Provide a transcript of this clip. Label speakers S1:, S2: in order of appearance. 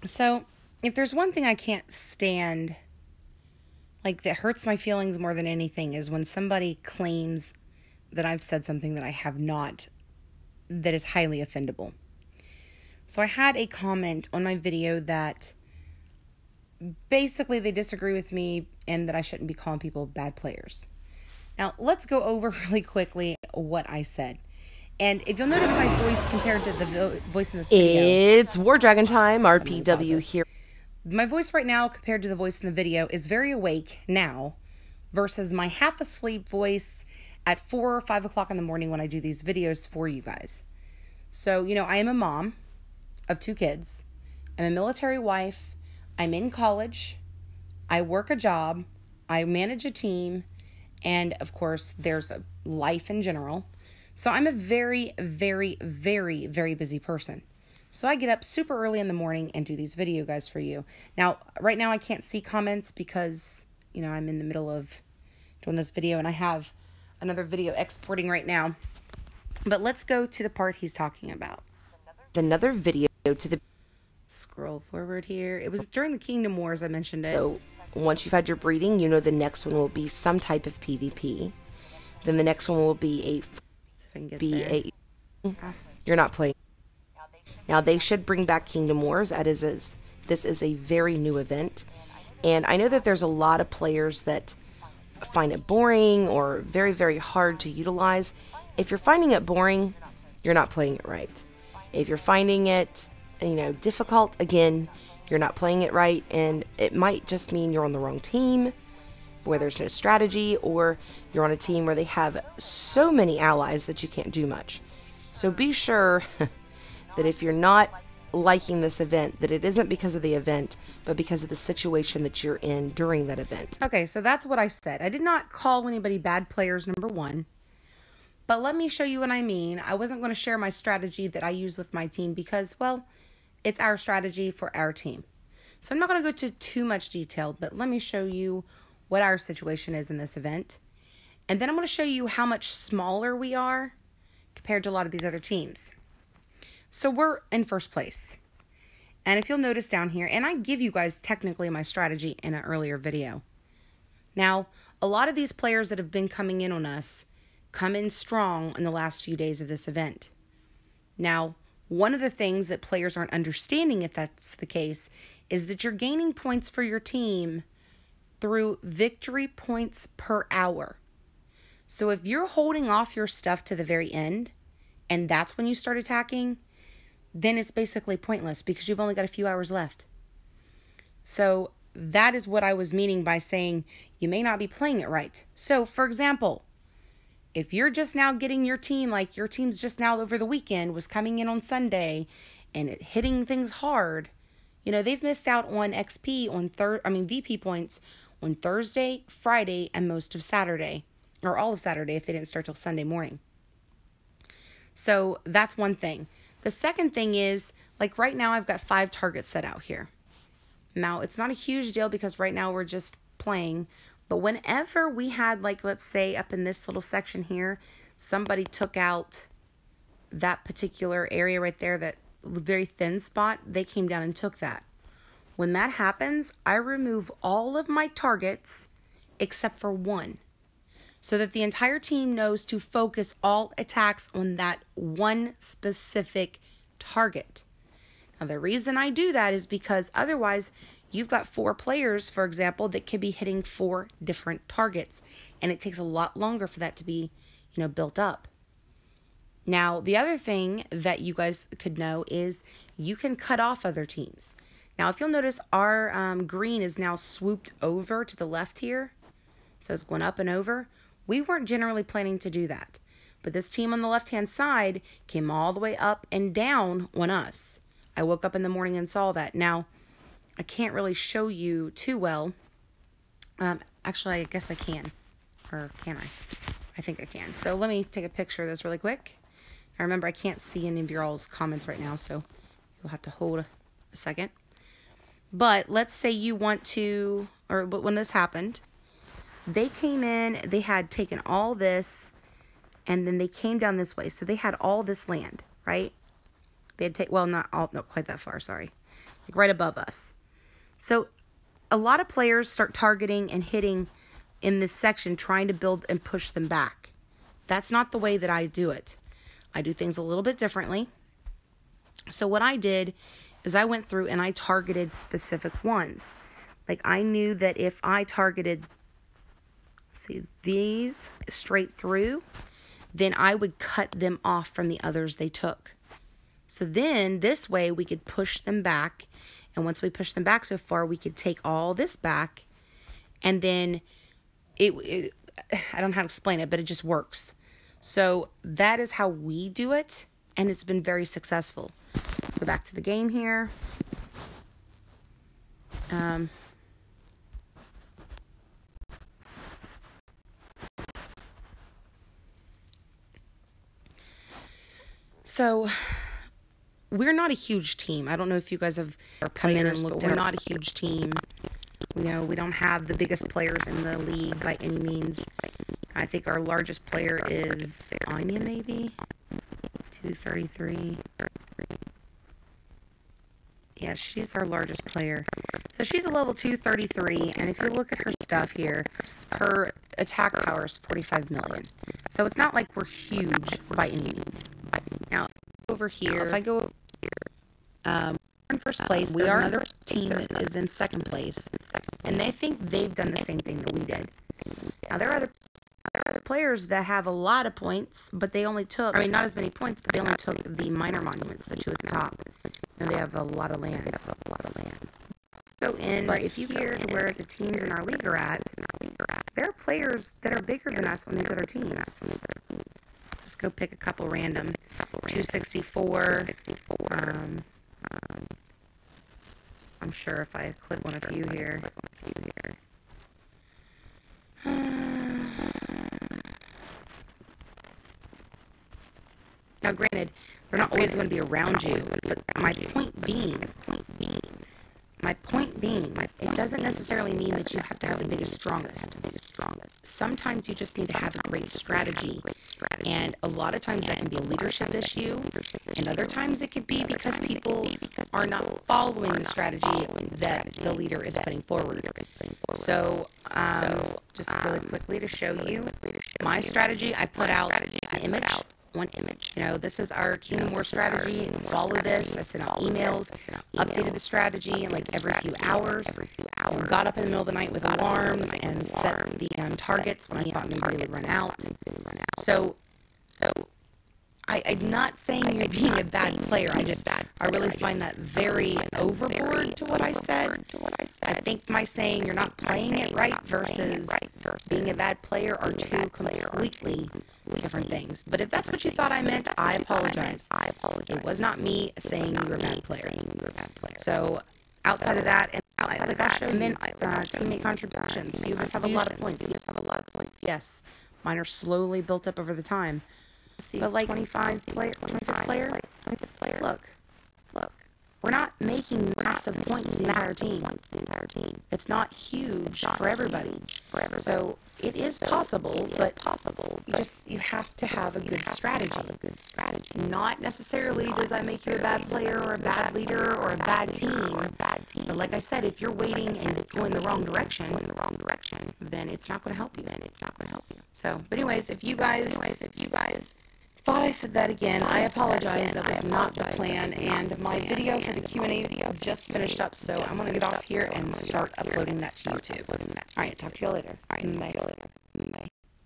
S1: So, if there's one thing I can't stand, like that hurts my feelings more than anything, is when somebody claims that I've said something that I have not, that is highly offendable. So I had a comment on my video that basically they disagree with me and that I shouldn't be calling people bad players. Now, let's go over really quickly what I said. And if you'll notice my voice compared to the voice in this video.
S2: It's War Dragon time, RPW here.
S1: My voice right now compared to the voice in the video is very awake now versus my half asleep voice at 4 or 5 o'clock in the morning when I do these videos for you guys. So, I am a mom of 2 kids. I'm a military wife. I'm in college. I work a job. I manage a team. And of course, there's a life in general. So I'm a very, very, very, very busy person. So I get up super early in the morning and do these video guys for you. Now, right now I can't see comments because, I'm in the middle of doing this video and I have another video exporting right now. But let's go to the part he's talking about.
S2: Another video to the...
S1: Scroll forward here. It was during the Kingdom Wars I mentioned it.
S2: So once you've had your breeding, the next one will be some type of PvP. Then the next one will be You're not playing. Now they should bring back Kingdom Wars. This is a very new event. And I know that there's a lot of players that find it boring or very, very hard to utilize. If you're finding it boring, you're not playing it right. If you're finding it, difficult, again, you're not playing it right. And it might just mean you're on the wrong team where there's no strategy, or you're on a team where they have so many allies that you can't do much. So be sure that if you're not liking this event, that it isn't because of the event, but because of the situation that you're in during that event.
S1: Okay, so that's what I said. I did not call anybody bad players, number one. But let me show you what I mean. I wasn't going to share my strategy that I use with my team because, well, it's our strategy for our team. So I'm not going to go to too much detail, but let me show you what our situation is in this event. And then I'm going to show you how much smaller we are compared to a lot of these other teams. So we're in first place. And if you'll notice down here, and I give you guys technically my strategy in an earlier video. Now, a lot of these players that have been coming in on us come in strong in the last few days of this event. Now, one of the things that players aren't understanding, if that's the case, is that you're gaining points for your team through victory points per hour. So if you're holding off your stuff to the very end, and that's when you start attacking, then it's basically pointless because you've only got a few hours left. So that is what I was meaning by saying you may not be playing it right. So for example, if you're just now getting your team, like your team's just now over the weekend was coming in on Sunday and hitting things hard, they've missed out on XP on VP points on Thursday, Friday, and most of Saturday, or all of Saturday if they didn't start till Sunday morning. So that's one thing. The second thing is, like right now I've got 5 targets set out here. Now it's not a huge deal because right now we're just playing, but whenever we had, like, let's say up in this little section here, somebody took out that particular area right there, that very thin spot, they came down and took that. When that happens, I remove all of my targets except for one, so that the entire team knows to focus all attacks on that one specific target. Now, the reason I do that is because otherwise you've got 4 players, for example, that could be hitting 4 different targets, and it takes a lot longer for that to be, built up. Now, the other thing that you guys could know is you can cut off other teams. Now, if you'll notice, our green is now swooped over to the left here. So it's going up and over. We weren't generally planning to do that. But this team on the left-hand side came all the way up and down on us. I woke up in the morning and saw that. Now, I can't really show you too well. Actually, I guess I can. Or can I? I think I can. So let me take a picture of this really quick. Now, remember, I can't see any of your all's comments right now, so you'll have to hold a second. But let's say you want to, or when this happened, they came in, they had taken all this, and then they came down this way. So they had all this land, right? They had well, not quite that far, sorry. like right above us. So a lot of players start targeting and hitting in this section, trying to build and push them back. That's not the way that I do it. I do things a little bit differently. So what I did is I went through and I targeted specific ones. Like I knew that if I targeted, see, these straight through, then I would cut them off from the others they took. So then this way we could push them back. And once we push them back so far, we could take all this back. And then I don't know how to explain it, but it just works. So that is how we do it. And it's been very successful. Go back to the game here. So we're not a huge team. I don't know if you guys have come in and looked. We're not a huge team. You know, we don't have the biggest players in the league by any means. I think our largest player is Anya, maybe 233. Yeah, she's our largest player. So she's a level 233, and if you look at her stuff here, her attack power is 45 million. So it's not like we're huge by any means. Now, over here, if I go over here, in first place, we are another team that is in second place, and they think they've done the same thing that we did. Now, there are other players that have a lot of points, but they only took, I mean, not as many points, but they only took the minor monuments, the two at the top, and they have a lot of land. Go in, but if you hear where the teams in our league are at, there are players that are bigger than us on these other teams. Just go pick a couple random. 264. I'm sure if I click on a few here. Now, granted, they're not always going to be around you, but my point being, it doesn't necessarily mean that you have to have the biggest, strongest. Sometimes you just need to have a great strategy, and a lot of times that can be a leadership issue, and other times it could be because people are not following the strategy that the leader is putting forward. So, just really quickly to show you my strategy, I put out the image. One image. You know, this is our Kingdom War strategy. Follow this. I sent out emails, updated the strategy in like every few hours. Got up in the middle of the night with alarms and set the targets when I thought maybe they would run out. So I'm not saying you're being a bad player. I really find that very overboard to what I said. I think my saying you're not playing it right versus being a bad player are two completely different things. But if that's what you thought I meant, I apologize. It was not me saying you were a bad player. So outside of that, and like I'll show you, teammate contributions. Few of us have a lot of points. Yes, mine are slowly built up over the time. But like 25th player, look, we're not making massive points the entire team. It's not huge for everybody. So it is possible, but you have to have a good strategy. Not necessarily does that make you a bad player or a bad leader or a bad team. But like I said, if you're waiting and going the wrong direction, then it's not going to help you. So, but anyways, if you guys thought I said that again, I apologize. That was not the plan. And my video for the Q&A just finished up, so I'm going to get off here and start uploading that to YouTube. All right, talk to you later. Bye.